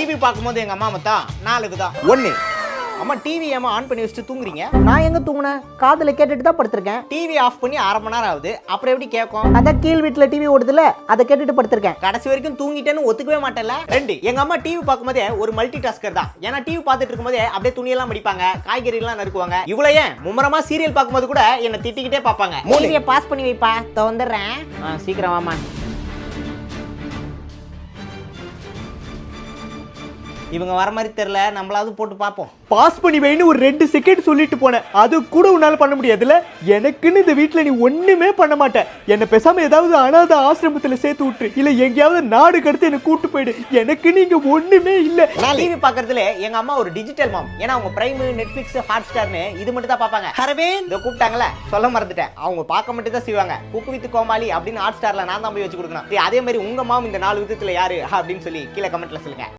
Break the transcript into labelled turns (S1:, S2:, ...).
S1: TV பார்க்கும்போது எங்க அம்மா மொத்தம் 4 தான். 1 அம்மா டிவி ஏமா ஆன் பண்ணி வச்சுட்டு தூங்குறீங்க?
S2: நான் எங்க தூங்குனேன்? காதுல கேட்டுட்டு தான் படுத்திருக்கேன்.
S1: டிவி ஆஃப் பண்ணி 1/2 மணி நேரம் ஆகுது, அப்புறம் எப்படி கேட்கும்?
S2: அதான் கீழ் வீட்டுல டிவி ஓடுதுல, அதை கேட்டுட்டு படுத்திருக்கேன்.
S1: கடைசி வரைக்கும் தூங்கிட்டேன்னு ஒத்துக்கவே மாட்டேன்ல. 2 எங்க அம்மா டிவி பார்க்கும்போதே ஒரு மல்டி டாஸ்கர் தான். ஏன்னா டிவி பார்த்துட்டு இருக்கும்போதே அப்படியே துணியெல்லாம் மடிப்பாங்க, காய்கறி எல்லாம் நறுக்குவாங்க. இவ்வளவு ஏன் மும்மரமா சீரியல் பார்க்கும்போது கூட என்ன திட்டிக்கிட்டே பார்ப்பாங்க.
S2: டிவியை பாஸ் பண்ணி வைப்பா, வந்துடுறேன்.
S1: சீக்கிரம் வாமா. இவங்க வர மாதிரி தெரியல, நம்மளாவது போட்டு பார்ப்போம்.
S3: பாஸ் பண்ணி வைன்னு ஒரு 2 செகண்ட் சொல்லிட்டு போனேன், அது கூட உன்னால பண்ண முடியாதுல்ல. எனக்குன்னு இந்த வீட்டுல நீ ஒண்ணுமே பண்ண மாட்ட. என்ன பேசாம ஏதாவது அனாதை ஆசிரமத்துல சேர்த்து விட்டுரு, இல்ல எங்கேயாவது நாடு கடத்து என்ன கூட்டு போயிடு. எனக்கு நீங்க ஒண்ணுமே இல்ல.
S1: நான் டிவி பாக்குறதுல எங்க அம்மா ஒரு டிஜிட்டல் மாம். ஏன்னா அவங்க பிரைம், நெட்ஃபிளிக்ஸ், ஹாட் ஸ்டார்னு இது மட்டும் தான் பாப்பாங்க. அரவிந்த் இத கூப்பிட்டாங்கல, சொல்ல மறந்துட்டேன். அவங்க பார்க்க மட்டும் தான் செய்வாங்க. குக்கு வித் கோமாளி அப்படின்னு ஹாட் ஸ்டார்ல நான் தான் போய் வச்சு கொடுக்கணும். அதே மாதிரி உங்க மாம் இந்த 4 விதத்துல யாரு அப்படின்னு சொல்லி கீழே கமெண்ட்ல சொல்லுங்க.